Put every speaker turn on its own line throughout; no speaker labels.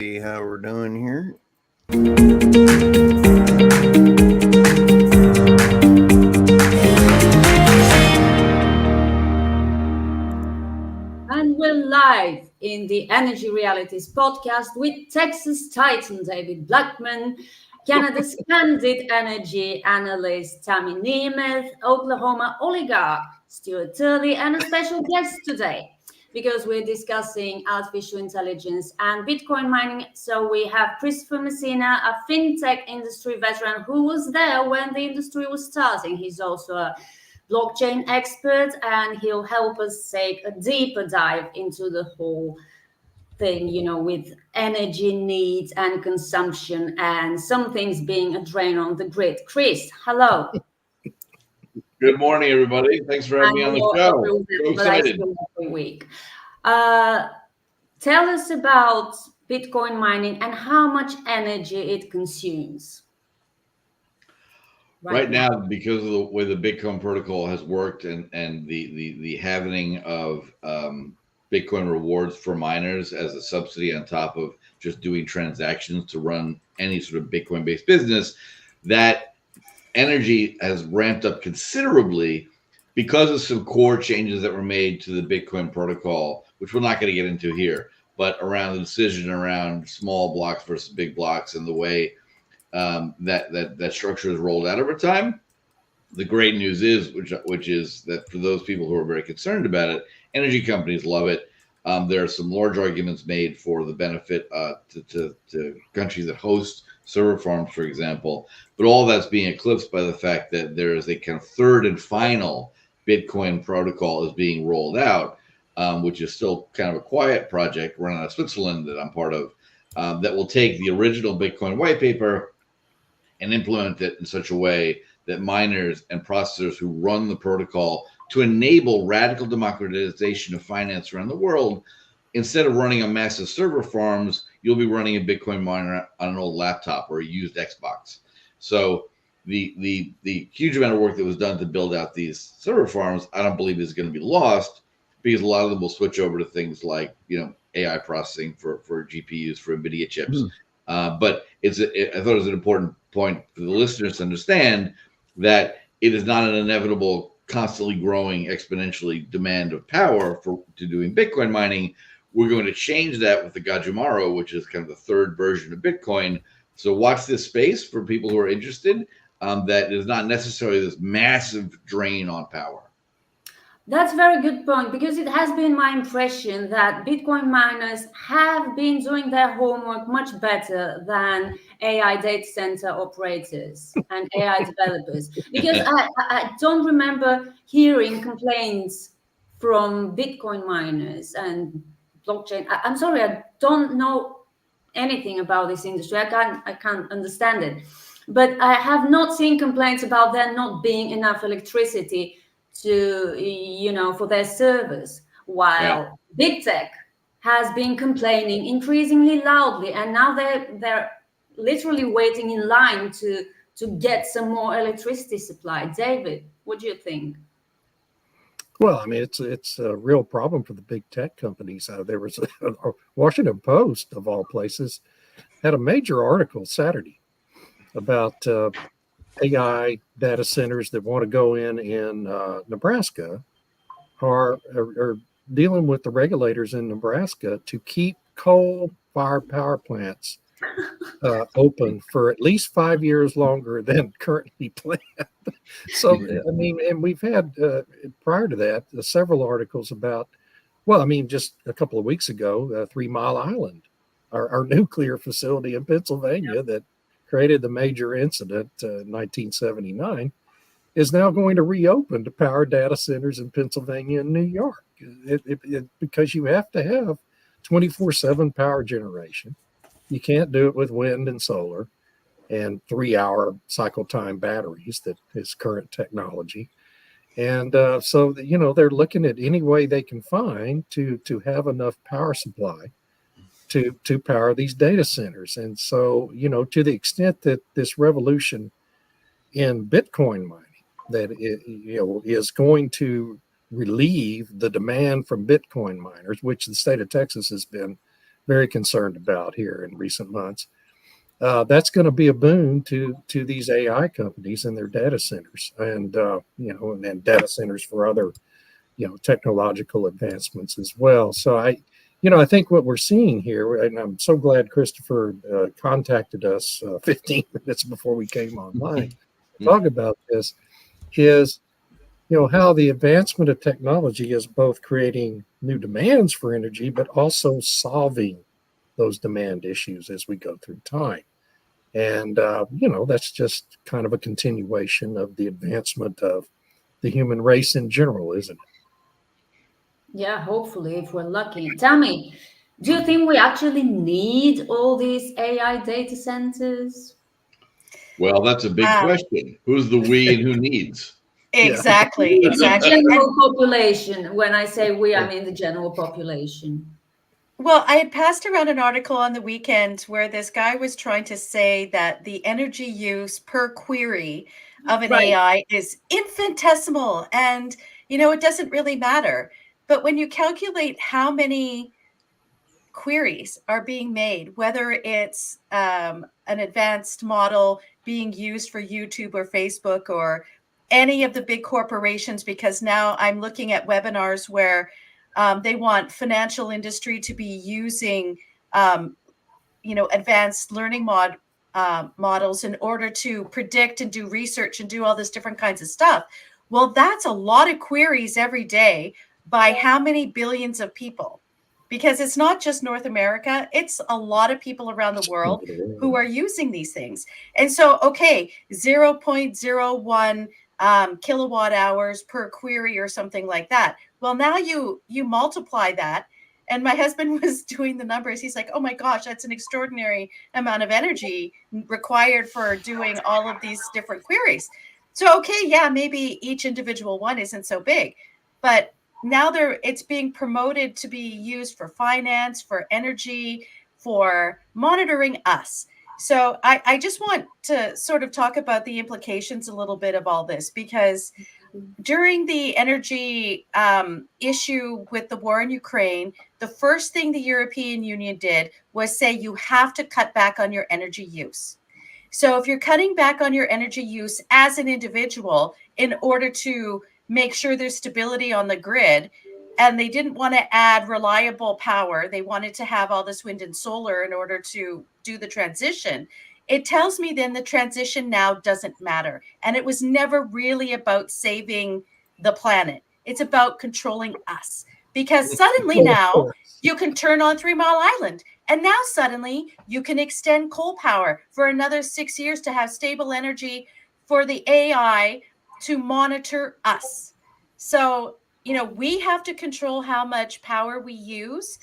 See how we're doing here.
And we're live in the Energy Realities podcast with Texas Titan David Blackmon, Canada's candid energy analyst Tammy Nemeth, Oklahoma oligarch Stu Turley, and a special guest today because we're discussing artificial intelligence and Bitcoin mining. So we have Christopher Messina, a fintech industry veteran who was there when the industry was starting. He's also a blockchain expert, and he'll help us take a deeper dive into the whole thing, with energy needs and consumption and some things being a drain on the grid. Chris, hello.
Good morning, everybody. Thanks for having me on the show. So excited.
Every week. Tell us about Bitcoin mining and how much energy it consumes.
Right now, because of the way the Bitcoin protocol has worked and the having of Bitcoin rewards for miners as a subsidy on top of just doing transactions to run any sort of Bitcoin-based business, that energy has ramped up considerably because of some core changes that were made to the Bitcoin protocol, which we're not going to get into here, but around the decision around small blocks versus big blocks and the way that structure is rolled out over time. The great news is, which is that for those people who are very concerned about it, energy companies love it. There are some large arguments made for the benefit to countries that host server farms, for example. But all that's being eclipsed by the fact that there is a kind of third and final Bitcoin protocol is being rolled out, which is still kind of a quiet project run out of Switzerland that I'm part of, that will take the original Bitcoin white paper and implement it in such a way that miners and processors who run the protocol to enable radical democratization of finance around the world, instead of running on massive server farms, you'll be running a Bitcoin miner on an old laptop or a used Xbox. So the huge amount of work that was done to build out these server farms, I don't believe is going to be lost, because a lot of them will switch over to things like AI processing for GPUs, for NVIDIA chips. But I thought it was an important point for the listeners to understand that it is not an inevitable, constantly growing, exponentially demand of power to doing Bitcoin mining. We're going to change that with the Gajumaro, which is kind of the third version of Bitcoin. So watch this space for people who are interested. That is not necessarily this massive drain on power.
That's a very good point, because it has been my impression that Bitcoin miners have been doing their homework much better than AI data center operators and AI developers. Because I don't remember hearing complaints from Bitcoin miners and blockchain. I'm sorry, I don't know anything about this industry. I can't understand it. But I have not seen complaints about there not being enough electricity to for their servers, while big tech has been complaining increasingly loudly, and now they're literally waiting in line to get some more electricity supply. David, what do you think?
Well, I mean, it's a real problem for the big tech companies. There was a Washington Post, of all places, had a major article Saturday about AI data centers that want to go in Nebraska are dealing with the regulators in Nebraska to keep coal-fired power plants open for at least 5 years longer than currently planned. So, I mean, and we've had prior to that several articles about, well, I mean, just a couple of weeks ago, 3 Mile Island, our nuclear facility in Pennsylvania that created the major incident in 1979, is now going to reopen to power data centers in Pennsylvania and New York, because you have to have 24/7 power generation. You can't do it with wind and solar and 3-hour cycle time batteries that is current technology. And so, they're looking at any way they can find to have enough power supply to power these data centers. And so, to the extent that this revolution in Bitcoin mining that is going to relieve the demand from Bitcoin miners, which the state of Texas has been very concerned about here in recent months. That's going to be a boon to these AI companies and their data centers, and and then data centers for other technological advancements as well. So I think what we're seeing here, and I'm so glad Christopher contacted us 15 minutes before we came online to talk about this, is how the advancement of technology is both creating new demands for energy, but also solving those demand issues as we go through time. And, that's just kind of a continuation of the advancement of the human race in general, isn't it?
Yeah, hopefully, if we're lucky. Tammy, do you think we actually need all these AI data centers?
Well, that's a big question. Who's the we and who needs?
Exactly.
The general population. When I say we, I mean the general population.
Well, I had passed around an article on the weekend where this guy was trying to say that the energy use per query of an AI is infinitesimal, and it doesn't really matter. But when you calculate how many queries are being made, whether it's an advanced model being used for YouTube or Facebook or any of the big corporations, because now I'm looking at webinars where they want financial industry to be using, advanced learning models in order to predict and do research and do all this different kinds of stuff. Well, that's a lot of queries every day by how many billions of people? Because it's not just North America, it's a lot of people around the world who are using these things. And so, 0.01 kilowatt hours per query or something like that. Well, now you multiply that. And my husband was doing the numbers. He's like, oh my gosh, that's an extraordinary amount of energy required for doing all of these different queries. So, maybe each individual one isn't so big, but now it's being promoted to be used for finance, for energy, for monitoring us. So I just want to sort of talk about the implications a little bit of all this, because during the energy issue with the war in Ukraine, the first thing the European Union did was say you have to cut back on your energy use. So if you're cutting back on your energy use as an individual in order to make sure there's stability on the grid, and they didn't want to add reliable power, they wanted to have all this wind and solar in order to do the transition, it tells me then the transition now doesn't matter. And it was never really about saving the planet. It's about controlling us. Because suddenly now you can turn on 3 Mile Island. And now suddenly you can extend coal power for another 6 years to have stable energy for the AI to monitor us. So, we have to control how much power we use,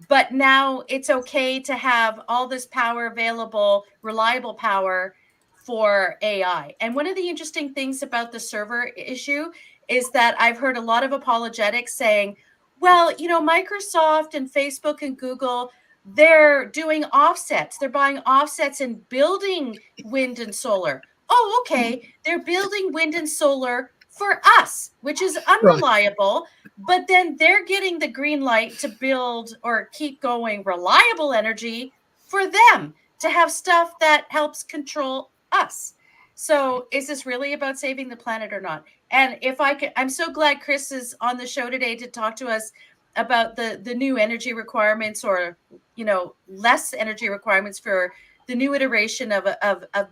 but now it's okay to have all this power available, reliable power for AI. And one of the interesting things about the server issue is that I've heard a lot of apologetics saying, well, Microsoft and Facebook and Google, they're doing offsets. They're buying offsets and building wind and solar. Oh, okay. They're building wind and solar for us, which is unreliable, but then they're getting the green light to build or keep going reliable energy for them to have stuff that helps control us. So is this really about saving the planet or not? And if I could, I'm so glad Chris is on the show today to talk to us about the new energy requirements, or, less energy requirements for the new iteration of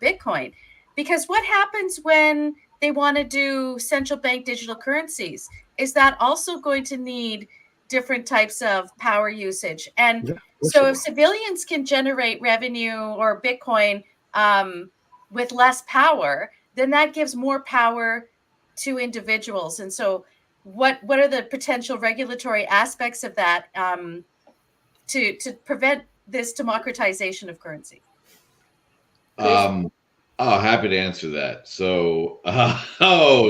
Bitcoin. Because what happens when they want to do central bank digital currencies? Is that also going to need different types of power usage? And so if civilians can generate revenue or Bitcoin with less power, then that gives more power to individuals. And so what are the potential regulatory aspects of that to prevent this democratization of currency?
Happy to answer that. So,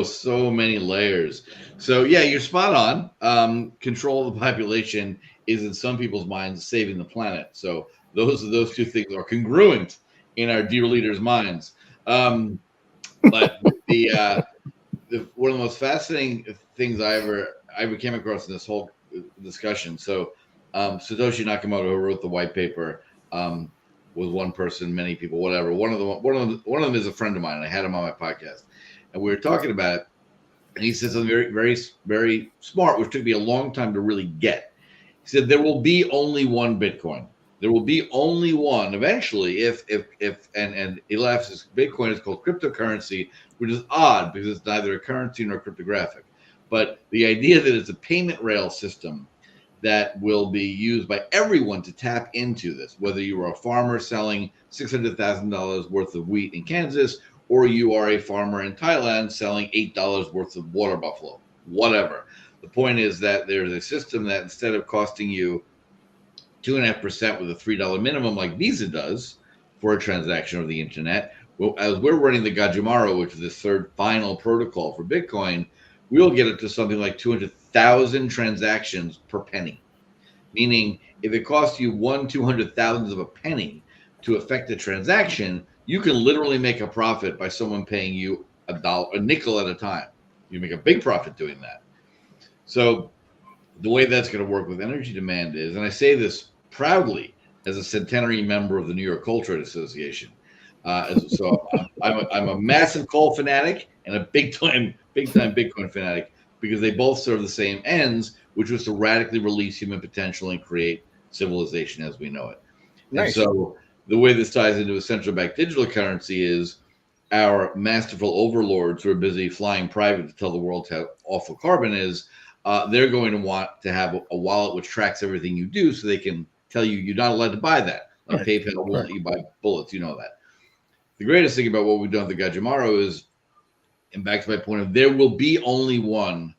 so many layers. So yeah, you're spot on. Control of the population is in some people's minds saving the planet. So those two things are congruent in our dear leaders' minds. But the one of the most fascinating things I ever came across in this whole discussion. So Satoshi Nakamoto, who wrote the white paper, was one person, many people, whatever. One of them is a friend of mine. I had him on my podcast, and we were talking about it. And he said something very, very, very smart, which took me a long time to really get. He said there will be only one Bitcoin. There will be only one eventually. And he laughs. Says Bitcoin is called cryptocurrency, which is odd because it's neither a currency nor cryptographic. But the idea that it's a payment rail system that will be used by everyone to tap into this, whether you are a farmer selling $600,000 worth of wheat in Kansas, or you are a farmer in Thailand selling $8 worth of water buffalo, whatever. The point is that there's a system that instead of costing you 2.5% with a $3 minimum like Visa does for a transaction over the internet, well, as we're running the Gajimaro, which is the third final protocol for Bitcoin, we'll get it to something like 200,000 transactions per penny. Meaning, if it costs you 200,000th of a penny to effect a transaction, you can literally make a profit by someone paying you a nickel at a time. You make a big profit doing that. So the way that's going to work with energy demand is, and I say this proudly as a centenary member of the New York Coal Trade Association. So I'm a massive coal fanatic and a big time Bitcoin fanatic, because they both serve the same ends, which was to radically release human potential and create civilization as we know it. Nice. And so the way this ties into a central bank digital currency is our masterful overlords who are busy flying private to tell the world how awful carbon is. They're going to want to have a wallet which tracks everything you do, so they can tell you you're not allowed to buy that. Like PayPal won't let you buy bullets. You know that. The greatest thing about what we've done with the Gajimaro is, and back to my point of, there will be only one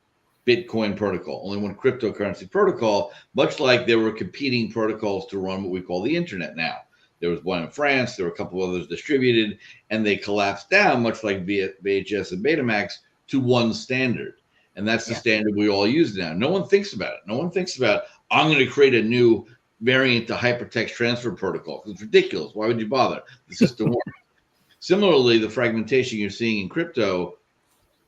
Bitcoin protocol, only one cryptocurrency protocol, much like there were competing protocols to run what we call the internet now. There was one in France, there were a couple of others distributed, and they collapsed down, much like VHS and Betamax, to one standard. And that's the standard we all use now. No one thinks about it. No one thinks about, I'm going to create a new variant to hypertext transfer protocol. It's ridiculous. Why would you bother? The system works. Similarly, the fragmentation you're seeing in crypto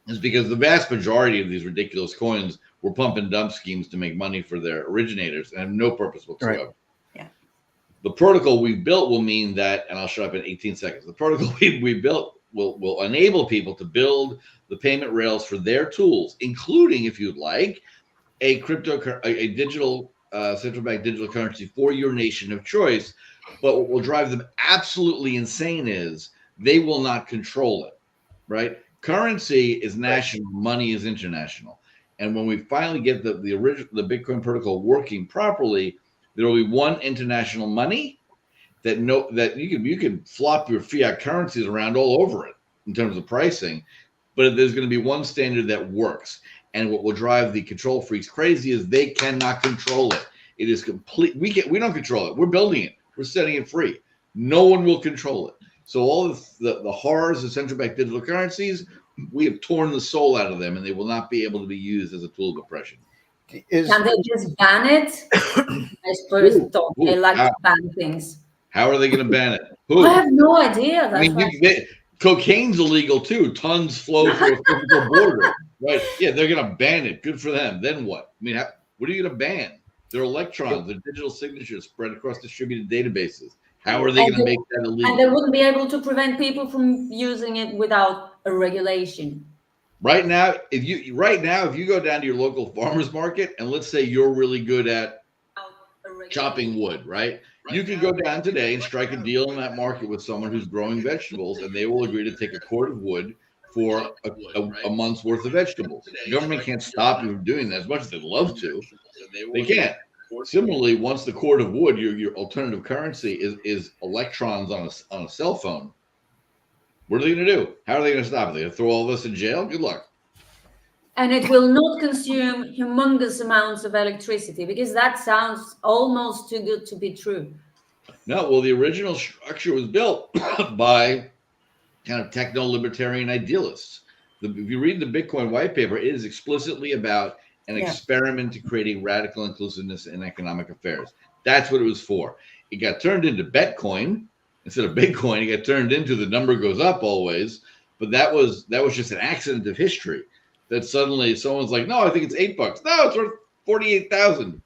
is because the vast majority of these ridiculous coins were pump and dump schemes to make money for their originators and have no purpose whatsoever. Right.
Yeah.
The protocol we've built will mean that, and I'll shut up in 18 seconds. The protocol we built will enable people to build the payment rails for their tools, including, if you'd like, a digital central bank digital currency for your nation of choice. But what will drive them absolutely insane is they will not control it, right? Currency is national, money is international. And when we finally get the Bitcoin protocol working properly, there will be one international money that you can flop your fiat currencies around all over it in terms of pricing, but there's going to be one standard that works. And what will drive the control freaks crazy is they cannot control it. It is complete. We don't control it. We're building it. We're setting it free. No one will control it. So all the horrors of central bank digital currencies, we have torn the soul out of them, and they will not be able to be used as a tool of oppression.
Can they just ban it? I suppose they like to ban things.
How are they going to ban it? Who?
I have no idea.
Cocaine's illegal too. Tons flow through a physical border. Right? Yeah, they're going to ban it. Good for them. Then what? I mean, what are you going to ban? They're electrons. They're digital signatures spread across distributed databases. How are they going to make that illegal?
And they wouldn't be able to prevent people from using it without a regulation.
Right now, if you go down to your local farmer's market, and let's say you're really good at chopping wood, right? You can go down today and strike a deal in that market with someone who's growing vegetables, and they will agree to take a cord of wood for a month's worth of vegetables. The government can't stop you from doing that as much as they'd love to. They can't. Similarly, once the cord of wood, your alternative currency is electrons on a cell phone, what are they going to do? How are they going to stop it? They going to throw all this in jail? Good luck.
And it will not consume humongous amounts of electricity, because that sounds almost too good to be true.
No, well, the original structure was built by kind of techno-libertarian idealists. If you read the Bitcoin white paper, it is explicitly about an experiment to creating radical inclusiveness in economic affairs. That's what it was for. It got turned into Betcoin instead of Bitcoin. It got turned into the number goes up always, but that was just an accident of history. That suddenly someone's like, no, I think it's $8. No, it's worth 48,000.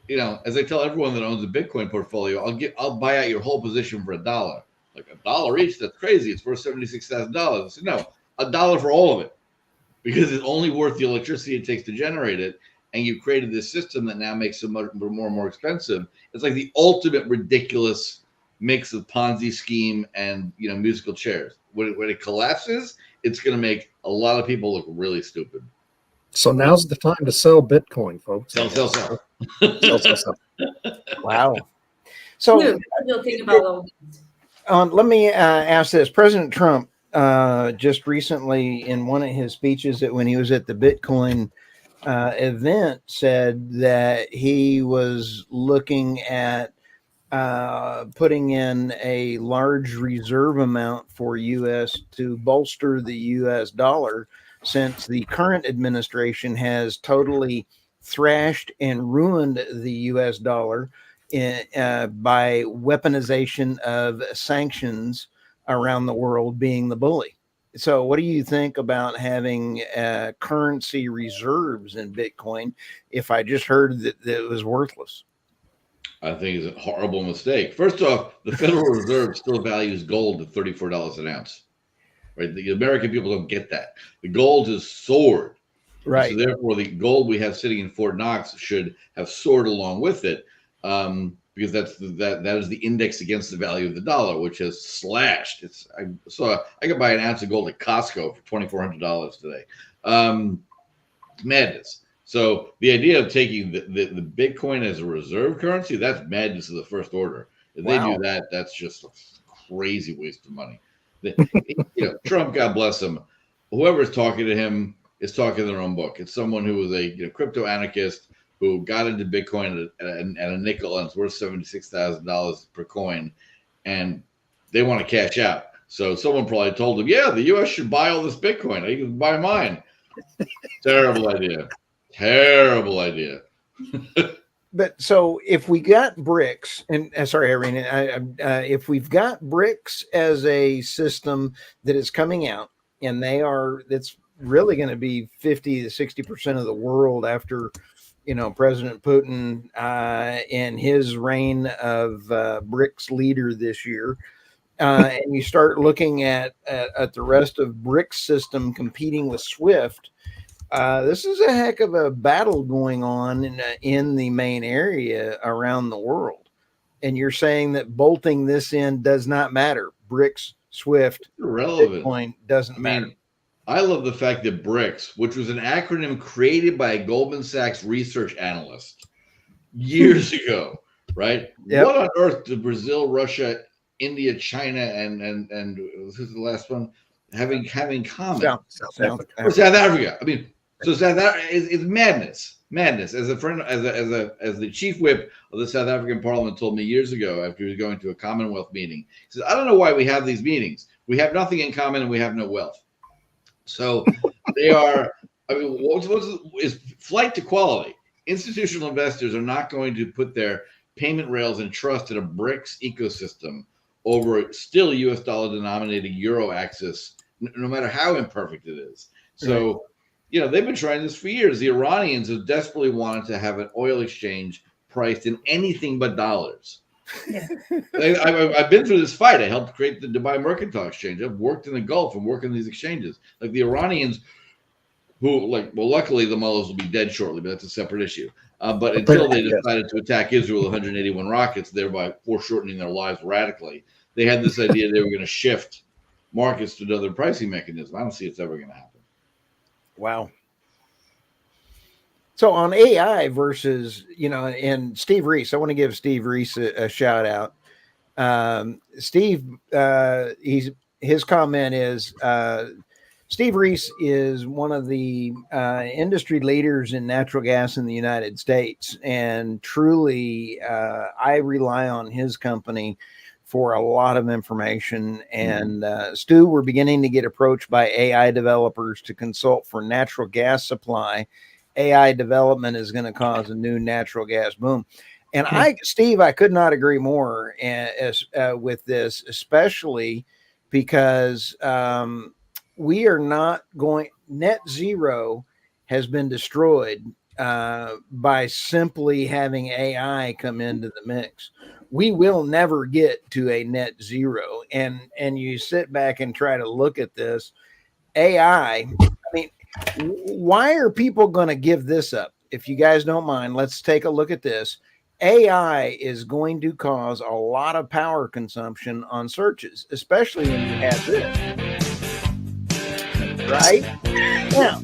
as I tell everyone that owns a Bitcoin portfolio, I'll buy out your whole position for $1. Like $1 each, that's crazy. It's worth $76,000. I said, no, $1 for all of it, because it's only worth the electricity it takes to generate it. And you've created this system that now makes it much more and more expensive. It's like the ultimate ridiculous mix of Ponzi scheme and musical chairs. When it collapses, it's going to make a lot of people look really stupid.
So now's the time to sell Bitcoin, folks.
Sell.
Sell.
Wow. So
What do you think about all this?
let me ask this. President Trump just recently, in one of his speeches, that when he was at the Bitcoin event, said that he was looking at putting in a large reserve amount for U.S. to bolster the U.S. dollar, since the current administration has totally thrashed and ruined the U.S. dollar by weaponization of sanctions around the world, being the bully. So what do you think about having currency reserves in Bitcoin, if I just heard that it was worthless?
I think it's a horrible mistake. First off, the Federal Reserve still values gold at $34 an ounce. Right? The American people don't get that. The gold has soared.
Right.
So therefore, the gold we have sitting in Fort Knox should have soared along with it, because that is the index against the value of the dollar, which has slashed. I could buy an ounce of gold at Costco for $2,400 today. Madness. So the idea of taking the Bitcoin as a reserve currency, that's madness of the first order. If they do that, that's just a crazy waste of money. Trump, God bless him, whoever is talking to him is talking their own book. It's someone who was a crypto anarchist who got into Bitcoin at a nickel, and it's worth $76,000 per coin, and they want to cash out. So someone probably told him, yeah, the U.S. should buy all this Bitcoin. You can buy mine. Terrible idea. Terrible idea.
But so if we got BRICS, and sorry, Irina, if we've got BRICS as a system that is coming out, and that's really going to be 50 to 60% of the world after, President Putin and his reign of BRICS leader this year, and you start looking at the rest of BRICS system competing with SWIFT. This is a heck of a battle going on in the main area around the world. And you're saying that bolting this in does not matter. BRICS, SWIFT,
irrelevant.
Bitcoin doesn't matter.
I love the fact that BRICS, which was an acronym created by a Goldman Sachs research analyst years ago, right?
Yep.
What on earth did Brazil, Russia, India, China, and this is the last one having common?
South
Africa. I mean, so South Africa is madness. Madness. As a friend, as the chief whip of the South African Parliament told me years ago after he was going to a Commonwealth meeting, he says, "I don't know why we have these meetings. We have nothing in common and we have no wealth." So they are. I mean, what is flight to quality? Institutional investors are not going to put their payment rails and trust in a BRICS ecosystem over still U.S. dollar denominated euro access, no matter how imperfect it is. So. Right. They've been trying this for years. The Iranians have desperately wanted to have an oil exchange priced in anything but dollars. Yeah. I've been through this fight. I helped create the Dubai Mercantile Exchange. I've worked in the Gulf and worked in these exchanges. Like the Iranians, luckily the mullahs will be dead shortly, but that's a separate issue. But until they decided to attack Israel with 181 rockets, thereby foreshortening their lives radically, they had this idea they were going to shift markets to another pricing mechanism. I don't see it's ever going to happen.
Wow. So on AI versus, and Steve Reese, I want to give Steve Reese a shout out. Steve, his comment is, Steve Reese is one of the industry leaders in natural gas in the United States. And truly, I rely on his company for a lot of information. And Stu, we're beginning to get approached by AI developers to consult for natural gas supply. AI development is going to cause a new natural gas boom. And Steve, I could not agree more with this, especially because we are not going, net zero has been destroyed by simply having AI come into the mix. We will never get to a net zero. And you sit back and try to look at this AI. I mean, why are people going to give this up? If you guys don't mind, let's take a look at this. AI is going to cause a lot of power consumption on searches, especially when you have this. Right? Now,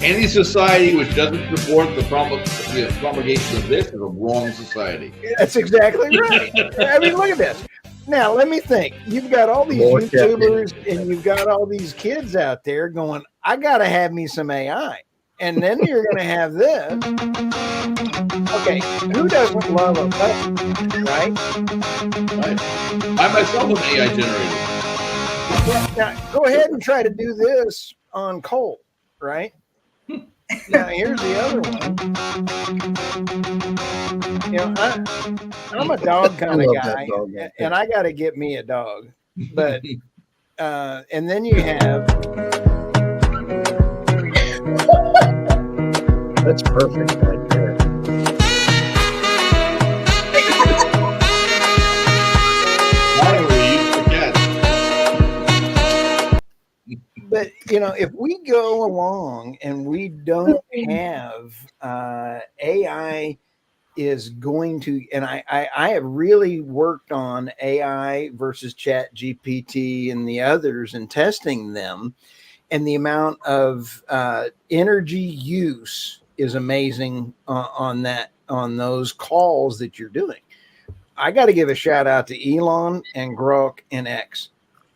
Any society which doesn't support the promulgation of this is a wrong society.
that's exactly right. I mean, look at this. Now, let me think. You've got all these
More
YouTubers and you've got all these kids out there going, I got to have me some AI. And then you're going to have this. Okay, who doesn't love a button, right?
I myself am AI generated.
Now, go ahead and try to do this on coal, right? Now, here's the other one. You know, I'm a dog kind of guy, and I got to get me a dog. But, and then you have.
That's perfect right there.
But, you know, if we go along and we don't have AI is going to, and I have really worked on AI versus Chat GPT and the others and testing them, and the amount of energy use is amazing on those calls that you're doing. I got to give a shout out to Elon and Grok and X.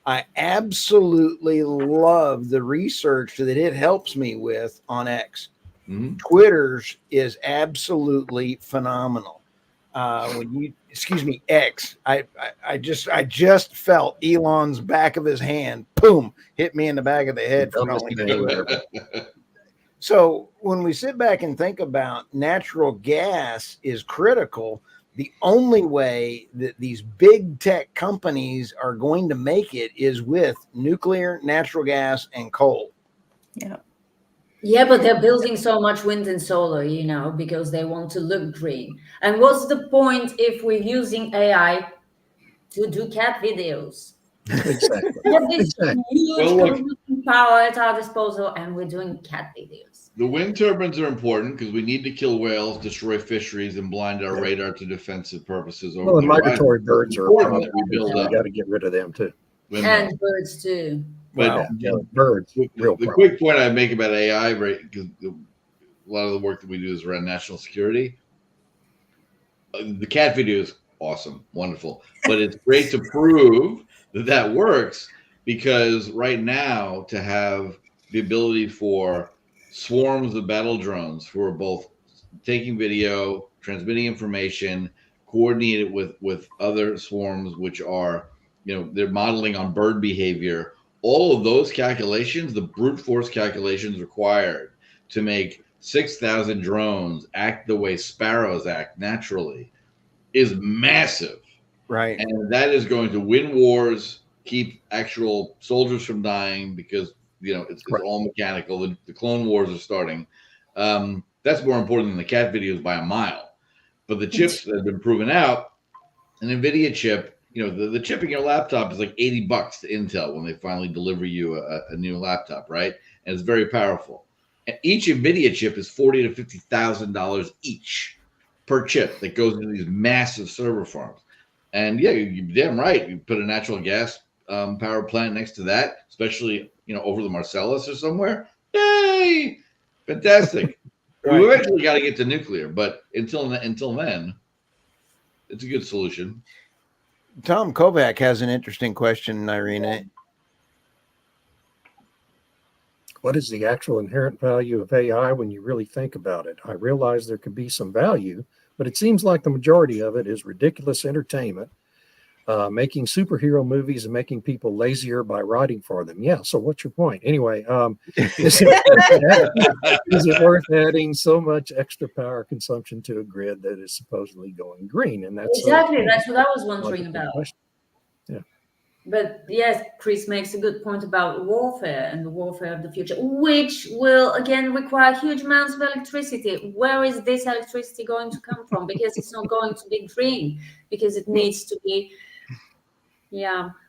I absolutely love the research that it helps me with on X.
Mm-hmm.
Twitter's is absolutely phenomenal. X. I just felt Elon's back of his hand, boom, hit me in the back of the head for calling Twitter. So when we sit back and think about natural gas is critical, the only way that these big tech companies are going to make it is with nuclear, natural gas, and coal.
Yeah.
Yeah, but they're building so much wind and solar, you know, because they want to look green. And what's the point if we're using AI to do cat videos?
Exactly.
We have this huge
Well,
computing power at our disposal, and we're doing cat videos.
The wind turbines are important because we need to kill whales, destroy fisheries, and blind our radar to defensive purposes.
Well, the migratory birds are a
important
problem.
that we build up.
We got to get rid of them too.
And birds too.
But
Birds,
the
problem.
quick point I make about AI, right? Because a lot of the work that we do is around national security. The cat video is awesome, wonderful, but it's great to prove that works, because right now to have the ability for swarms of battle drones who are both taking video, transmitting information, coordinated with other swarms, which are, you know, they're modeling on bird behavior. All of those calculations, the brute force calculations required to make 6,000 drones act the way sparrows act naturally, is massive.
Right.
And that is going to win wars, keep actual soldiers from dying, because, you know, it's all mechanical. The clone wars are starting. That's more important than the cat videos by a mile. But the chips that have been proven out, an NVIDIA chip, you know, the chip in your laptop is like $80 to Intel when they finally deliver you a new laptop, right? And it's very powerful. And each NVIDIA chip is $40,000 to $50,000 each per chip that goes into these massive server farms. And yeah, you're damn right. You put a natural gas power plant next to that, especially, you know, over the Marcellus or somewhere. Yay! Fantastic.
Right.
We eventually got to get to nuclear, but until then, it's a good solution.
Tom Kovac has an interesting question, Irina.
What is the actual inherent value of AI when you really think about it? I realize there could be some value, but it seems like the majority of it is ridiculous entertainment, making superhero movies and making people lazier by writing for them. Yeah, so what's your point? Anyway, is it worth adding so much extra power consumption to a grid that is supposedly going green? And that's
exactly, that's what I was wondering about.
Yeah.
But yes, Chris makes a good point about warfare and the warfare of the future, which will again require huge amounts of electricity. Where is this electricity going to come from? Because it's not going to be green, because it needs to be,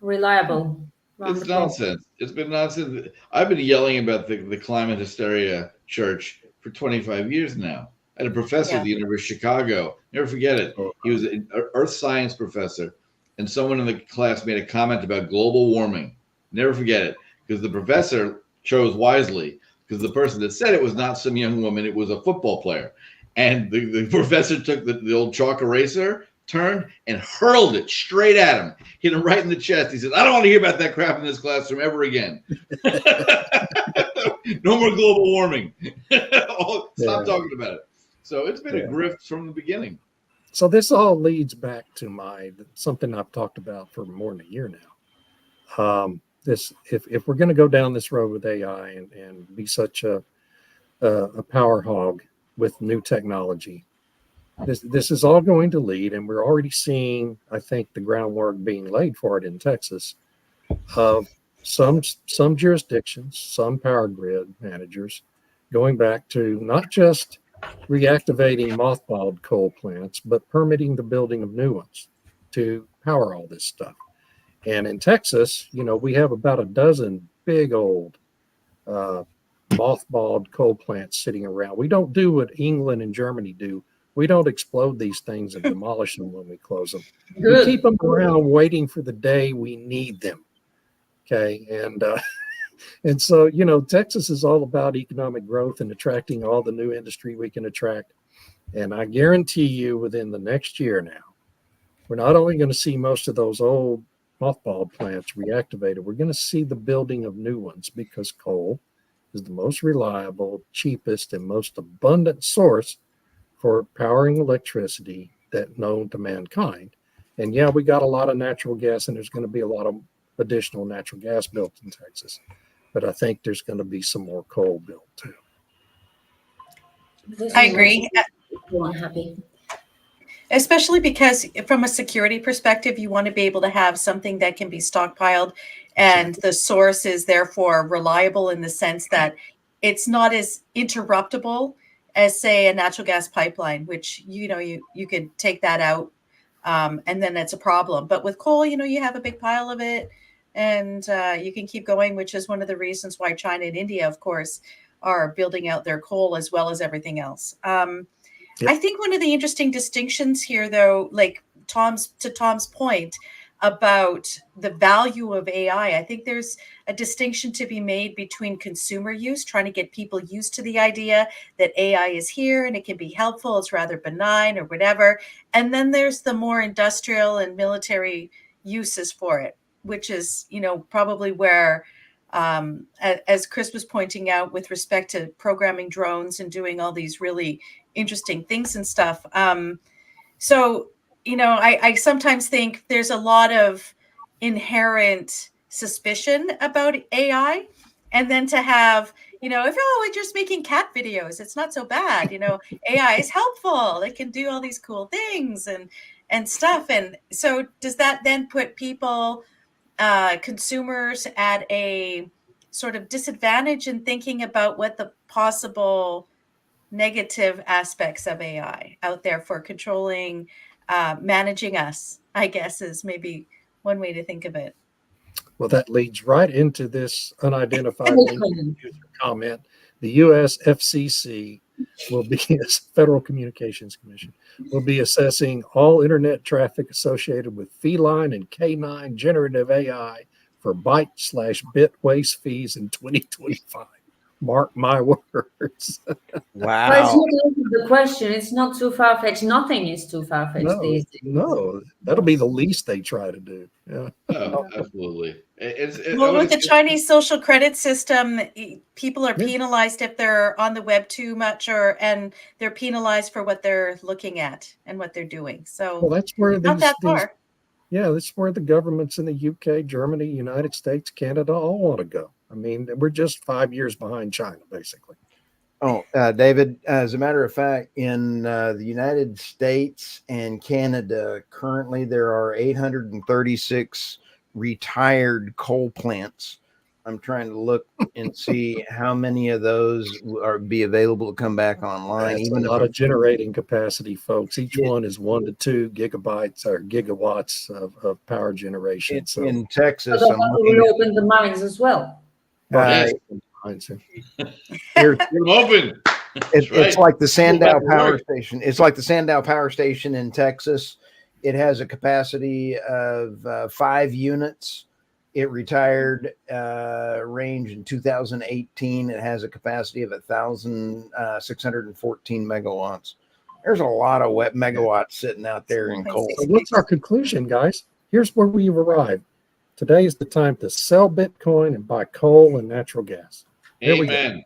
reliable around
It's
the clock.
nonsense. It's been nonsense. I've been yelling about the climate hysteria church for 25 years now. I had a professor at
Yeah.
the University of Chicago. Never forget it. He was an earth science professor, and someone in the class made a comment about global warming. Never forget it, because the professor chose wisely, because the person that said it was not some young woman, it was a football player. And the professor took the old chalk eraser, turned and hurled it straight at him, hit him right in the chest. He said, I don't want to hear about that crap in this classroom ever again. No more global warming. Stop talking about it. So it's been a grift from the beginning.
So this all leads back to something I've talked about for more than a year now. If we're going to go down this road with AI and be such a power hog with new technology, this is all going to lead, and we're already seeing, I think, the groundwork being laid for it in Texas, of some jurisdictions, some power grid managers going back to not just reactivating mothballed coal plants, but permitting the building of new ones to power all this stuff. And in Texas, we have about a dozen big old mothballed coal plants sitting around. We don't do what England and Germany do. We don't explode these things and demolish them when we close them.
Good.
We keep them around waiting for the day we need them. Okay. And so, Texas is all about economic growth and attracting all the new industry we can attract. And I guarantee you within the next year now, we're not only going to see most of those old mothballed plants reactivated, we're going to see the building of new ones, because coal is the most reliable, cheapest, and most abundant source for powering electricity that known to mankind. And yeah, we got a lot of natural gas, and there's going to be a lot of additional natural gas built in Texas. But I think there's going to be some more coal built too.
I agree.
Unhappy.
Especially because from a security perspective, you want to be able to have something that can be stockpiled, and the source is therefore reliable in the sense that it's not as interruptible as, say, a natural gas pipeline, which, you could take that out and then that's a problem. But with coal, you have a big pile of it, and you can keep going, which is one of the reasons why China and India, of course, are building out their coal as well as everything else.
Yep.
I think one of the interesting distinctions here, though, like Tom's point about the value of AI, I think there's a distinction to be made between consumer use, trying to get people used to the idea that AI is here and it can be helpful, it's rather benign or whatever. And then there's the more industrial and military uses for it, which is, probably where, as Chris was pointing out, with respect to programming drones and doing all these really interesting things and stuff. So, I sometimes think there's a lot of inherent suspicion about AI. And then to have, if we're just making cat videos, it's not so bad. AI is helpful. It can do all these cool things and stuff. And so does that then put people, consumers, at a sort of disadvantage in thinking about what the possible negative aspects of AI out there for controlling, managing us, I guess, is maybe one way to think of it.
Well, that leads right into this unidentified user comment. The U.S. FCC will be, Federal Communications Commission, will be assessing all internet traffic associated with feline and canine generative AI for byte/bit waste fees in 2025. Mark my words.
Wow.
But it's not the question. It's not too far-fetched. Nothing is too far-fetched these days.
No, that'll be the least they try to do. Yeah.
Oh, absolutely.
With the Chinese social credit system, people are penalized if they're on the web too much, and they're penalized for what they're looking at and what they're doing. So
that's where
not that far.
That's where the governments in the UK, Germany, United States, Canada all want to go. I mean, we're just 5 years behind China, basically.
Oh, David, as a matter of fact, in the United States and Canada, currently there are 836 retired coal plants. I'm trying to look and see how many of those are be available to come back online.
That's
Even
a lot of generating capacity, folks. Each one is 1 to 2 gigabytes or gigawatts of power generation.
in Texas,
So
I'm
that
looking
will
at,
open the mines as well.
Yes.
here's,
Get them open.
it's
right.
like the Sandow
Go back to
Power
work.
Station. It's like the Sandow Power Station in Texas. It has a capacity of 5 units. It retired range in 2018. It has a capacity of 1,614 megawatts. There's a lot of wet megawatts sitting out there in coal.
So what's our conclusion, guys? Here's where we've arrived. Today is the time to sell Bitcoin and buy coal and natural gas. There we go.
Amen.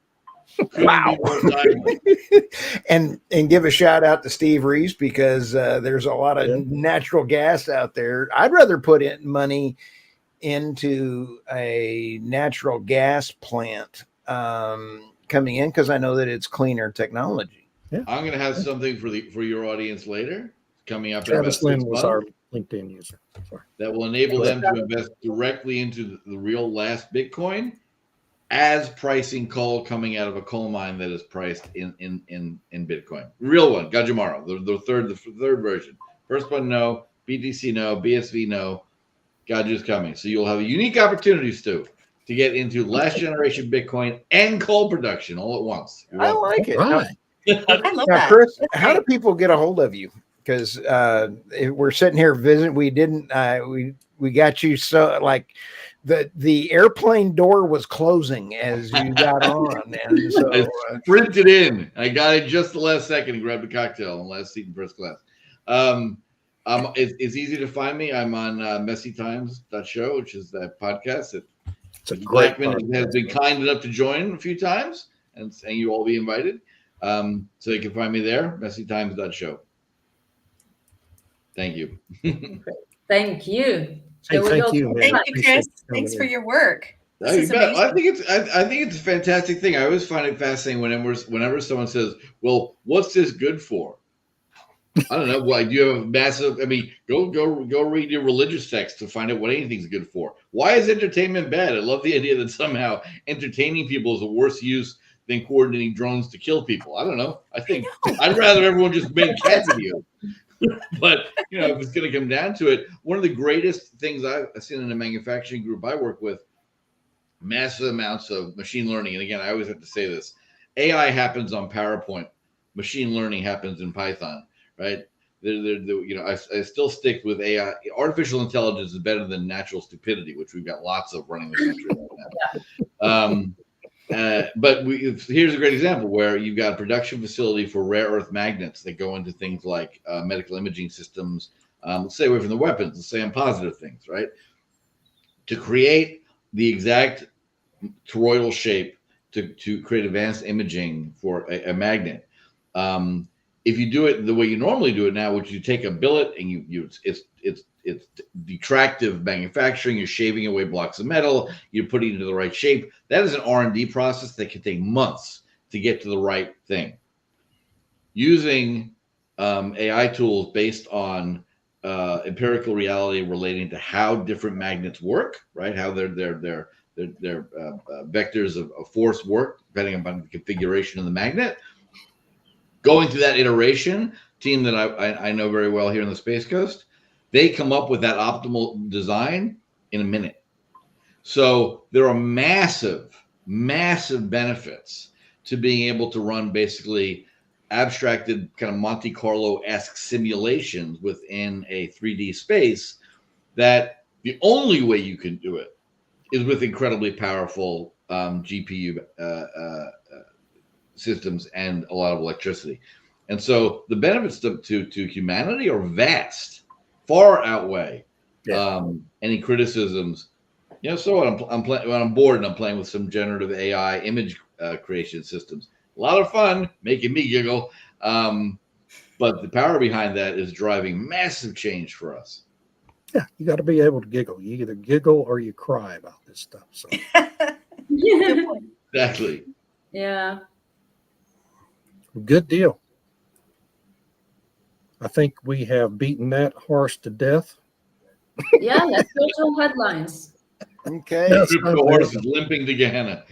Couldn't be more timely.
and give a shout out to Steve Reese because there's a lot of natural gas out there. I'd rather put in money into a natural gas plant coming in because I know that it's cleaner technology.
Yeah.
I'm going to have something for your audience later coming up
Travis
in about 6
Lynn was
months
our LinkedIn user. Sorry.
that will enable them to invest directly into the real last Bitcoin as pricing coal coming out of a coal mine that is priced in Bitcoin. Real one, Gajimaro, the third version. First one, no. BTC, no. BSV, no. Gaju's coming. So you'll have a unique opportunity, Stu, to get into last generation Bitcoin and coal production all at once.
I like it.
Right.
I love
Now,
that.
Chris,
That's
how do
great.
people get a hold of you? Because we're sitting here visiting. We didn't. We got you so like the airplane door was closing as you got on, and so
I sprinted in. I got it just the last second and grabbed a cocktail on the last seat in first class. It's easy to find me. I'm on messytimes.show, which is that podcast that
It's a great
Blackmon has been kind enough to join a few times, and you all be invited. So you can find me there, messytimes.show. Thank you.
Thank you.
Hey,
Shall we
thank
go
you,
to-
man.
Thank you,
Appreciate
Chris.
you coming
Thanks for
in.
your work.
No,
This
you
is
bet.
amazing.
I think it's a fantastic thing. I always find it fascinating whenever someone says, "Well, what's this good for?" I don't know. Why do you have a massive? I mean, go read your religious text to find out what anything's good for. Why is entertainment bad? I love the idea that somehow entertaining people is a worse use than coordinating drones to kill people. I don't know. I think I'd rather everyone just make cat videos. But if it's going to come down to it, one of the greatest things I've seen in a manufacturing group I work with, massive amounts of machine learning. And again, I always have to say this: AI happens on PowerPoint, machine learning happens in Python, right? I still stick with AI. Artificial intelligence is better than natural stupidity, which we've got lots of running the country right now. But here's a great example where you've got a production facility for rare earth magnets that go into things like medical imaging systems. Let's stay away from the weapons. Let's say on positive things, right? To create the exact toroidal shape to create advanced imaging for a magnet. If you do it the way you normally do it now, which you take a billet and it's detractive manufacturing, you're shaving away blocks of metal, you're putting it into the right shape. That is an R&D process that can take months to get to the right thing. Using AI tools based on empirical reality relating to how different magnets work, right? How their vectors of force work depending upon the configuration of the magnet. Going through that iteration, team that I know very well here on the Space Coast, they come up with that optimal design in a minute. So there are massive benefits to being able to run basically abstracted kind of Monte Carlo-esque simulations within a 3D space that the only way you can do it is with incredibly powerful GPU systems and a lot of electricity. And so the benefits to humanity are vast, far outweigh any criticisms. So when I'm bored and I'm playing with some generative AI image creation systems, a lot of fun, making me giggle. But the power behind that is driving massive change for us.
Yeah, you got to be able to giggle. You either giggle or you cry about this stuff. So
Good point.
Exactly.
Yeah.
good deal. I think we have beaten that horse to death.
Yeah, let's go to headlines.
Okay.
Yes.
The horse is limping to Gehenna.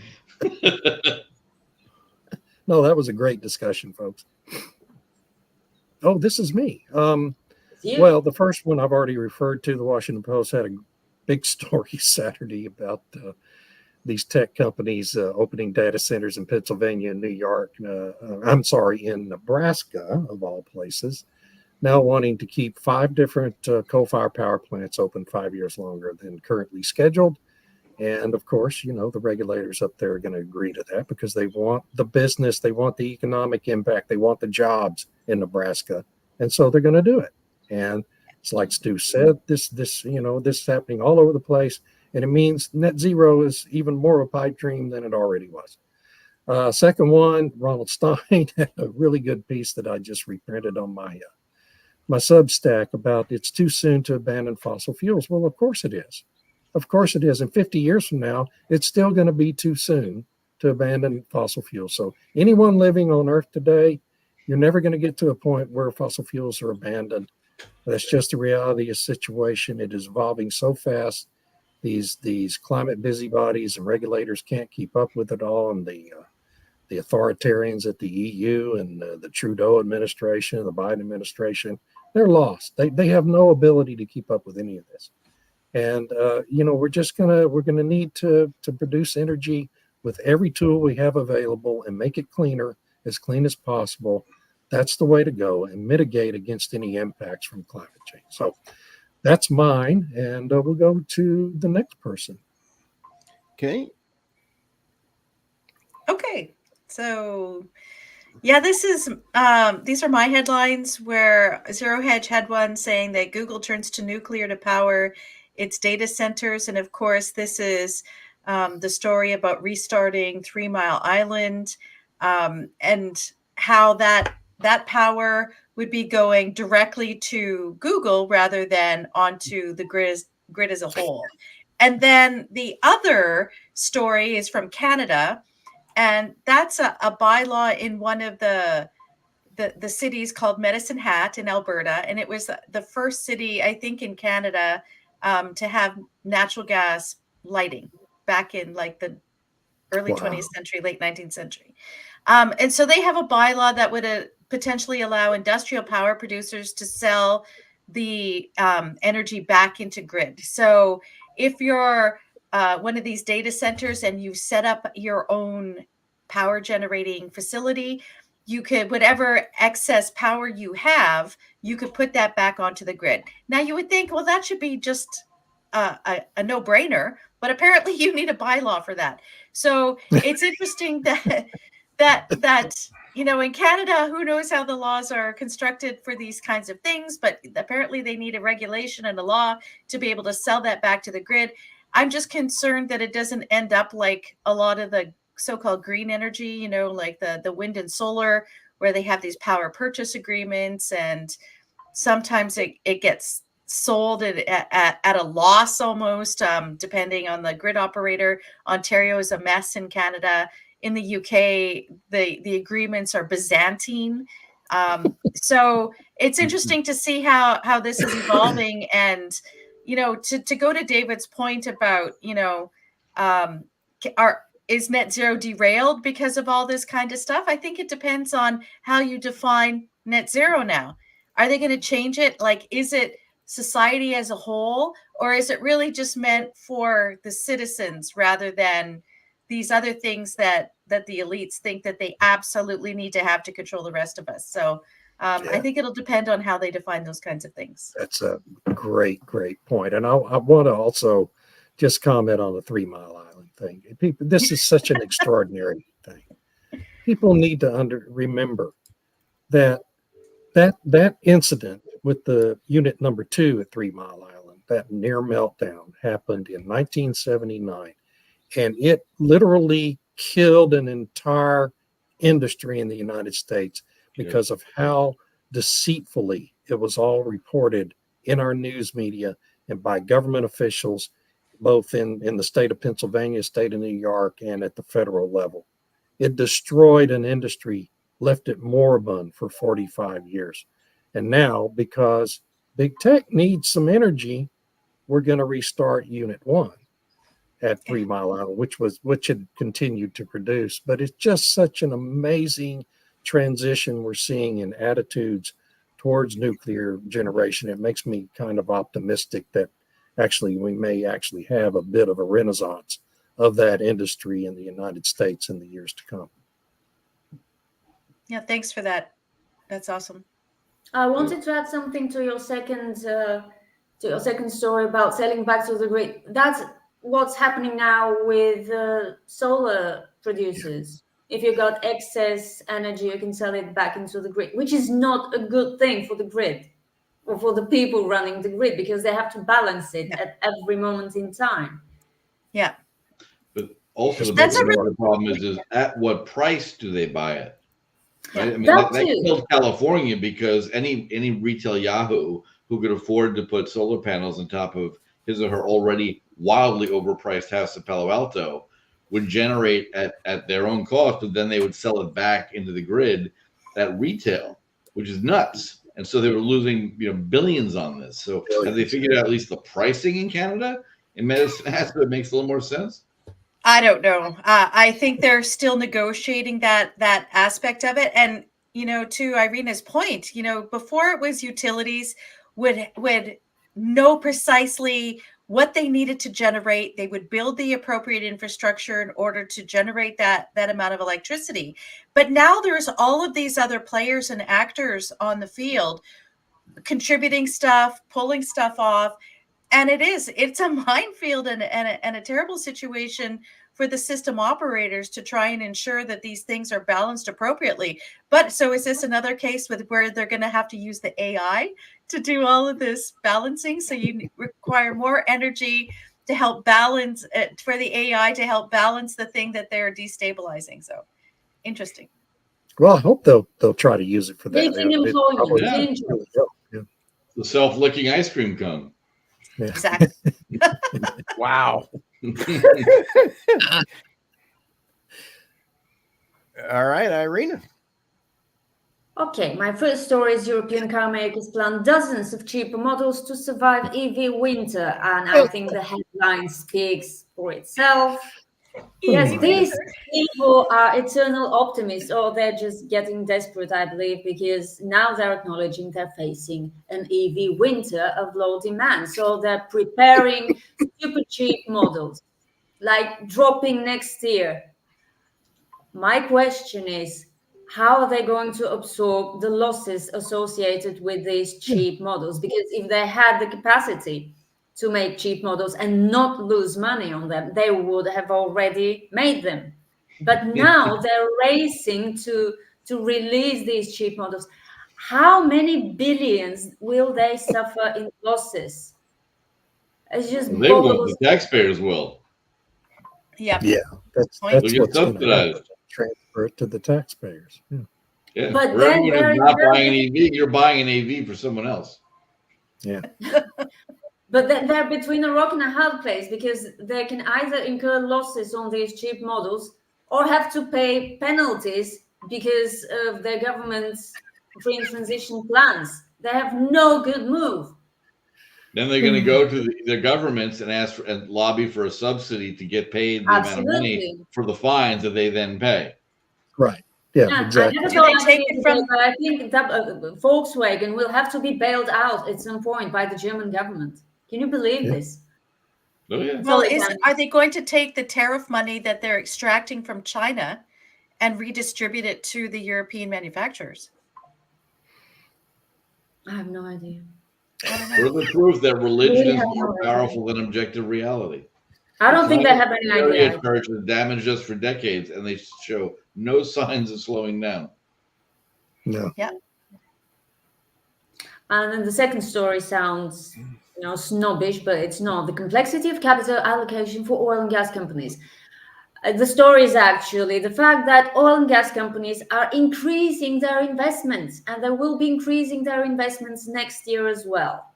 No, that was a great discussion, folks. Oh, this is me.
You.
Well, the first one I've already referred to. The Washington Post had a big story Saturday about these tech companies opening data centers in Pennsylvania and New York. In Nebraska, of all places, now wanting to keep 5 different coal-fired power plants open 5 years longer than currently scheduled. And of course, the regulators up there are going to agree to that because they want the business, they want the economic impact, they want the jobs in Nebraska, and so they're going to do it. And it's like Stu said, this is happening all over the place, and it means net zero is even more of a pipe dream than it already was. Second one, Ronald Stein had a really good piece that I just reprinted on my Substack about it's too soon to abandon fossil fuels. Well, of course it is. Of course it is. And 50 years from now, it's still going to be too soon to abandon fossil fuels. So anyone living on Earth today, you're never going to get to a point where fossil fuels are abandoned. That's just the reality of the situation. It is evolving so fast. These climate busybodies and regulators can't keep up with it all. And the authoritarians at the EU and the Trudeau administration, the Biden administration, they're lost. They have no ability to keep up with any of this. And we're gonna need to produce energy with every tool we have available and make it cleaner, as clean as possible. That's the way to go and mitigate against any impacts from climate change. So that's mine, and we'll go to the next person.
Okay.
Okay, so yeah, these are my headlines where Zero Hedge had one saying that Google turns to nuclear to power its data centers, and of course, this is the story about restarting 3 Mile Island, and how that power would be going directly to Google rather than onto the grid as a whole. And then the other story is from Canada. And that's a bylaw in one of the cities called Medicine Hat in Alberta. And it was the first city, I think, in Canada to have natural gas lighting back in like the early 20th century, late 19th century. And so they have a bylaw that would potentially allow industrial power producers to sell the energy back into grid. So if you're one of these data centers and you've set up your own power generating facility, you could, whatever excess power you have, you could put that back onto the grid. Now you would think, well, that should be just a no-brainer, but apparently you need a bylaw for that. So it's interesting that in Canada, who knows how the laws are constructed for these kinds of things, but apparently they need a regulation and a law to be able to sell that back to the grid. I'm just concerned that it doesn't end up like a lot of the so-called green energy, like the wind and solar, where they have these power purchase agreements, and sometimes it gets sold at a loss almost, depending on the grid operator. Ontario is a mess in Canada. In the UK, the agreements are Byzantine. So it's interesting to see how this is evolving. And, to go to David's point about, is net zero derailed because of all this kind of stuff? I think it depends on how you define net zero now. Are they going to change it? Like, is it society as a whole, or is it really just meant for the citizens rather than these other things that the elites think that they absolutely need to have to control the rest of us? So I think it'll depend on how they define those kinds of things.
That's a great point. And I want to also just comment on the 3 Mile Island thing. People, this is such an extraordinary thing. People need to remember that incident with the unit number 2 at 3 Mile Island, that near meltdown, happened in 1979. And it literally killed an entire industry in the United States because of how deceitfully it was all reported in our news media and by government officials, both in the state of Pennsylvania, state of New York, and at the federal level. It destroyed an industry, left it moribund for 45 years. And now, because big tech needs some energy, we're going to restart Unit 1 at 3 Mile Island, which had continued to produce. But it's just such an amazing transition we're seeing in attitudes towards nuclear generation. It makes me kind of optimistic that actually we may actually have a bit of a renaissance of that industry in the United States in the years to come.
Yeah, thanks for that. That's awesome.
I wanted to add something to your second story about selling back to the grid. That's what's happening now with solar producers. If you got excess energy, you can sell it back into the grid, which is not a good thing for the grid or for the people running the grid, because they have to balance it at every moment in time.
Yeah.
But also,
That's
the problem is at what price do they buy it? Right?
Yeah.
I mean, that killed California, because any retail Yahoo who could afford to put solar panels on top of his or her already wildly overpriced house in Palo Alto would generate at their own cost, but then they would sell it back into the grid at retail, which is nuts. And so they were losing billions on this. So have they figured out at least the pricing in Canada? In Medicine Hat, it makes a little more sense.
I don't know. I think they're still negotiating that aspect of it. And, to Irina's point, before it was utilities would know precisely what they needed to generate. They would build the appropriate infrastructure in order to generate that amount of electricity. But now there's all of these other players and actors on the field contributing stuff, pulling stuff off. And it's a minefield and a terrible situation for the system operators to try and ensure that these things are balanced appropriately. But so is this another case where they're going to have to use the AI to do all of this balancing? So you require more energy to help balance it, for the AI to help balance the thing that they're destabilizing. So interesting.
Well, I hope they'll try to use it for that.
The self-licking ice cream cone.
Yeah.
Exactly.
Wow. All right, Irina.
Okay, my first story is European car makers plan dozens of cheaper models to survive EV winter, and I think the headline speaks for itself. Yes, these people are eternal optimists, or they're just getting desperate, I believe, because now they're acknowledging they're facing an EV winter of low demand. So they're preparing super cheap models, like dropping next year. My question is, how are they going to absorb the losses associated with these cheap models? Because if they had the capacity to make cheap models and not lose money on them, they would have already made them. But now they're racing to release these cheap models. How many billions will they suffer in losses? It's just
they won't. The taxpayers will.
Yeah.
Yeah, that's what's going to happen. Transfer it to the taxpayers.
Yeah.
But
For
then
everyone who's not buying an EV, you're buying an AV for someone else.
Yeah.
But they're between a rock and a hard place, because they can either incur losses on these cheap models or have to pay penalties because of their government's green transition plans. They have no good move.
Then they're going to go to the governments and ask and lobby for a subsidy to get paid the amount of money for the fines that they then pay.
Right. Yeah, exactly.
I think that Volkswagen will have to be bailed out at some point by the German government. Can you believe this?
Oh, yeah.
Well, are they going to take the tariff money that they're extracting from China and redistribute it to the European manufacturers?
I have no idea.
Further proof that religion is more powerful than objective reality.
I don't think they have any idea.
Church has damaged us for decades, and they show no signs of slowing down.
No.
Yeah.
And then the second story sounds, snobbish, but it's not. The complexity of capital allocation for oil and gas companies. The story is actually the fact that oil and gas companies are increasing their investments, and they will be increasing their investments next year as well.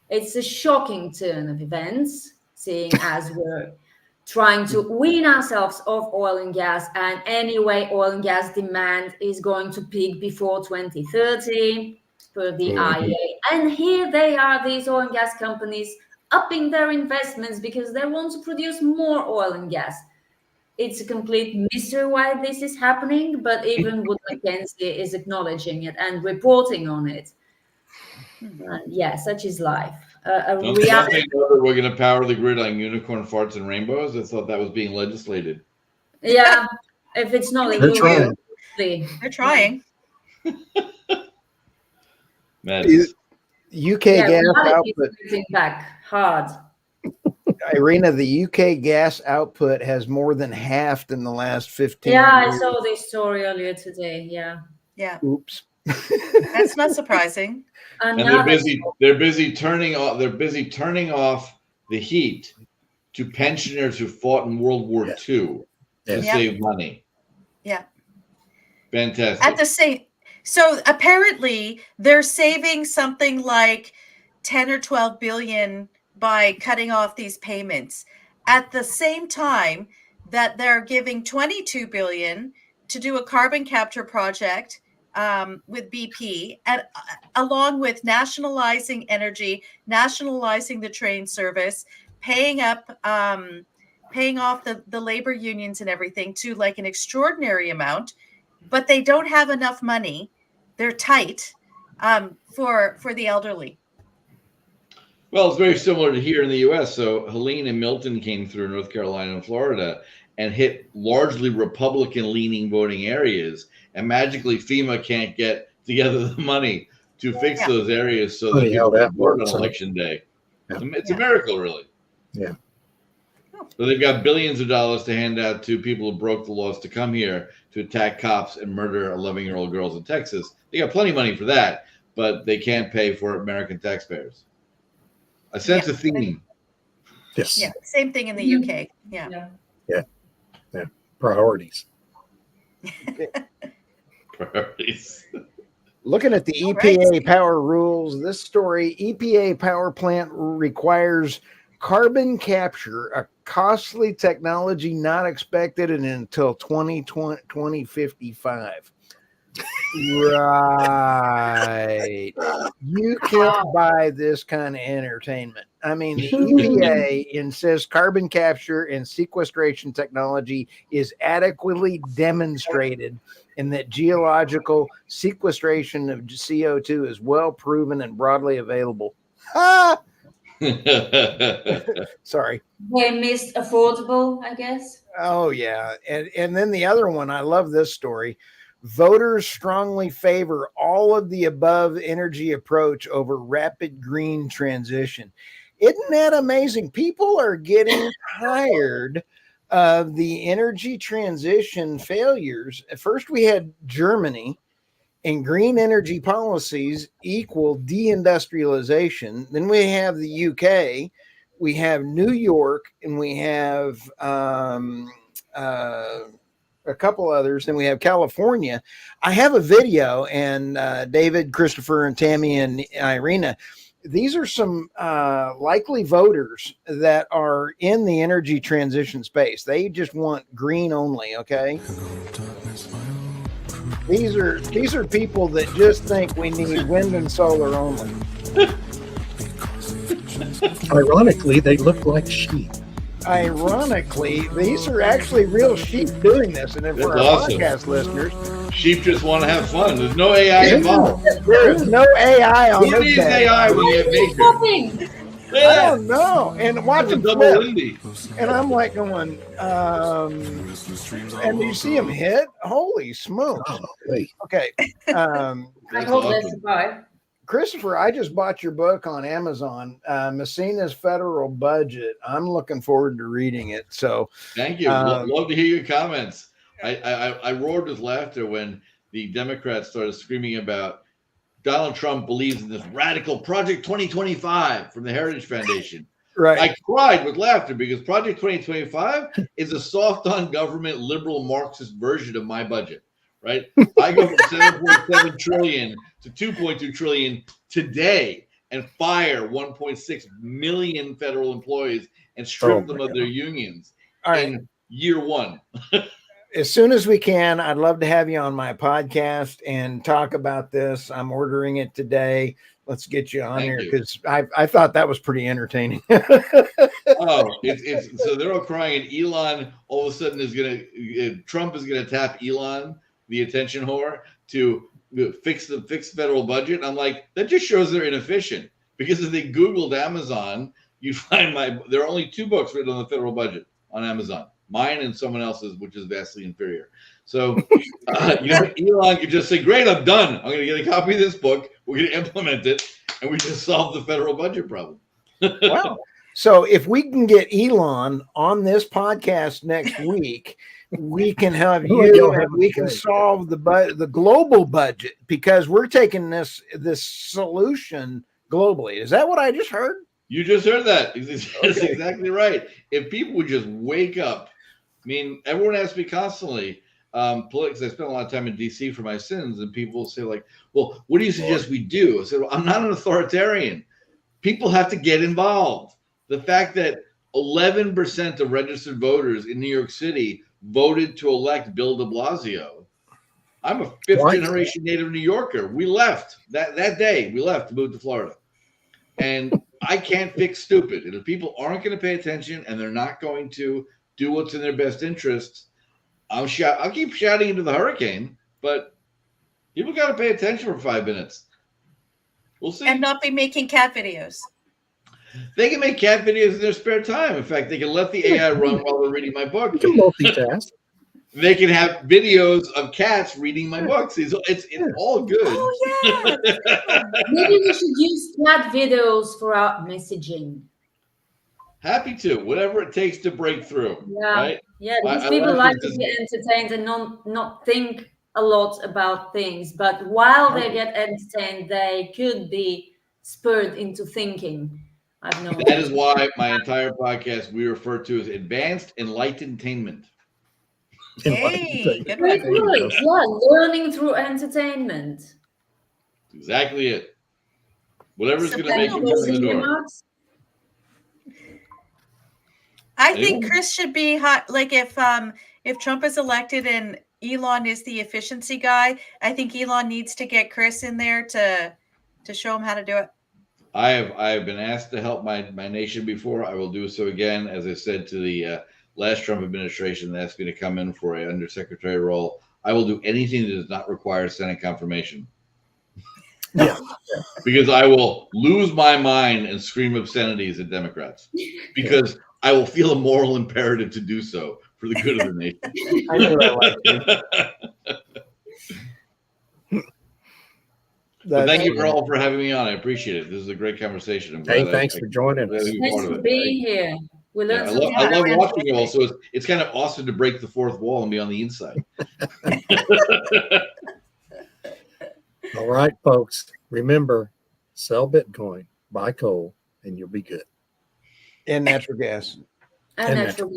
It's a shocking turn of events, seeing as we're trying to wean ourselves off oil and gas, and anyway, oil and gas demand is going to peak before 2030 for the IEA. And here they are, these oil and gas companies, upping their investments because they want to produce more oil and gas. It's a complete mystery why this is happening, but even Wood Mackenzie is acknowledging it and reporting on it. Yeah, such is life.
Don't they know that we're going to power the grid on unicorn farts and rainbows? I thought that was being legislated.
Yeah, if it's not, it
They're
will
trying.
be.
They're trying.
Madness.
UK
Yeah,
gas
reality is
output.
fighting back hard.
Irina, the UK gas output has more than halved in the last 15
Yeah,
years.
I saw this story earlier today. Yeah.
Yeah,
Oops.
that's not surprising.
And
Another-
they're busy turning off the heat to pensioners who fought in World War II to
Yeah.
save money.
Yeah.
Fantastic.
At the same, so apparently they're saving something like 10 or 12 billion by cutting off these payments. At the same time that they're giving 22 billion to do a carbon capture project with BP, and along with nationalizing energy, nationalizing the train service, paying off the labor unions and everything to like an extraordinary amount, but they don't have enough money. They're tight for the elderly.
Well, it's very similar to here in the U.S. So Helene and Milton came through North Carolina and Florida and hit largely Republican-leaning voting areas, and magically FEMA can't get together the money to fix those areas so that
Funny how
people
that
can vote
works,
on
huh?
election day.
Yeah.
It's a miracle, really.
Yeah.
So they've got billions of dollars to hand out to people who broke the laws to come here to attack cops and murder 11-year-old girls in Texas. They got plenty of money for that, but they can't pay for American taxpayers. A sense of theme.
Yes.
Yeah, same thing in the UK. Yeah.
Priorities.
Priorities.
Looking at the
All
EPA
right.
power rules, this story, EPA power plant requires carbon capture, a costly technology not expected until 2055. Right. You can't buy this kind of entertainment. I mean, the EPA insists carbon capture and sequestration technology is adequately demonstrated and that geological sequestration of CO2 is well proven and broadly available. Sorry.
They missed affordable, I guess.
Oh, yeah. And then the other one, I love this story. Voters strongly favor all of the above energy approach over rapid green transition. Isn't that amazing? People are getting tired of the energy transition failures. At first, we had Germany, and green energy policies equal deindustrialization. Then we have the UK, we have New York, and we have a couple others. Then we have California. I have a video, and David, Christopher, and Tammy, and Irina, these are some likely voters that are in the energy transition space. They just want green only, okay? These are people that just think we need wind and solar only.
Ironically, they look like sheep.
Ironically, these are actually real sheep doing this. And if
That's
for our
awesome.
podcast listeners,
Sheep just want to have fun. There's no AI involved.
there is no AI on
Who
this
needs
day.
AI when you have nature?
Shopping.
I don't know. And watch them
Double
flip.
windy.
And I'm like going, and you see them hit? Holy smokes.
Oh, wait.
Okay.
I hope they
awesome.
survive.
Christopher, I just bought your book on Amazon, Messina's Federal Budget. I'm looking forward to reading it. So
Thank you. Love to hear your comments. I roared with laughter when the Democrats started screaming about Donald Trump believes in this radical Project 2025 from the Heritage Foundation.
right.
I cried with laughter because Project 2025 is a soft on government liberal Marxist version of my budget, right? I go from 7.7 trillion to 2.2 trillion today and fire 1.6 million federal employees and strip them of their unions
All right.
in year one.
As soon as we can, I'd love to have you on my podcast and talk about this. I'm ordering it today. let's get you on
Thank
here
you.
because I thought that was pretty entertaining.
Oh, it's so they're all crying, and Elon all of a sudden Trump is gonna tap Elon, the attention whore, to fix the federal budget. I'm like, that just shows they're inefficient, because if they Googled Amazon, you'd find there are only 2 books written on the federal budget on Amazon, mine and someone else's, which is vastly inferior. So, Elon could just say, great, I'm done. I'm going to get a copy of this book. We're going to implement it. And we just solved the federal budget problem.
Wow. So if we can get Elon on this podcast next week, we can have you and we can solve the global budget, because we're taking this solution globally. Is that what I just heard?
You just heard that. That's exactly right. If people would just wake up, I mean, everyone asks me constantly, politics. I spent a lot of time in DC for my sins, and people say, like, well, what do you suggest we do? I said, well, I'm not an authoritarian. People have to get involved. The fact that 11% of registered voters in New York City voted to elect Bill de Blasio. I'm a fifth-generation native New Yorker. We left that day. We left to move to Florida. And I can't fix stupid. And if people aren't going to pay attention and they're not going to do what's in their best interests, I'll keep shouting into the hurricane, but people got to pay attention for 5 minutes. We'll see.
And not be making cat videos.
They can make cat videos in their spare time. In fact, they can let the AI run while they're reading my book.
You can multitask.
They can have videos of cats reading my books. It's all good.
Oh, yeah.
Maybe we should use cat videos for our messaging.
Happy to. Whatever it takes to break through.
Yeah.
Right?
Yeah, because people like to be entertained and not think a lot about things. But while they get entertained, they could be spurred into thinking.
That is why my entire podcast we refer to as Advanced Enlightentainment.
Hey, good
Very
one.
good. Yeah, learning through entertainment.
That's exactly it. Whatever's going to
Something
make you come in the door.
I think Chris should be hot. Like if Trump is elected and Elon is the efficiency guy, I think Elon needs to get Chris in there to show him how to do it.
I have been asked to help my nation before. I will do so again. As I said to the last Trump administration that asked me to come in for an undersecretary role, I will do anything that does not require Senate confirmation.
Yeah.
Because I will lose my mind and scream obscenities at Democrats. Because I will feel a moral imperative to do so for the good of the nation.
I knew I liked you.
Well, thank you all for having me on. I appreciate it. This is a great conversation.
Thanks for joining us.
Thanks for being here. We learned something.
I love watching you all. So it's kind of awesome to break the fourth wall and be on the inside.
All right, folks. Remember, sell Bitcoin, buy coal, and you'll be good.
And natural gas.
And natural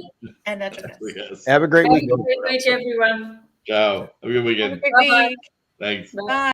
Yes.
Have a great week.
Have a great week, everyone.
Ciao. Have a good weekend.
Have a good week.
Thanks.
Bye.
Bye.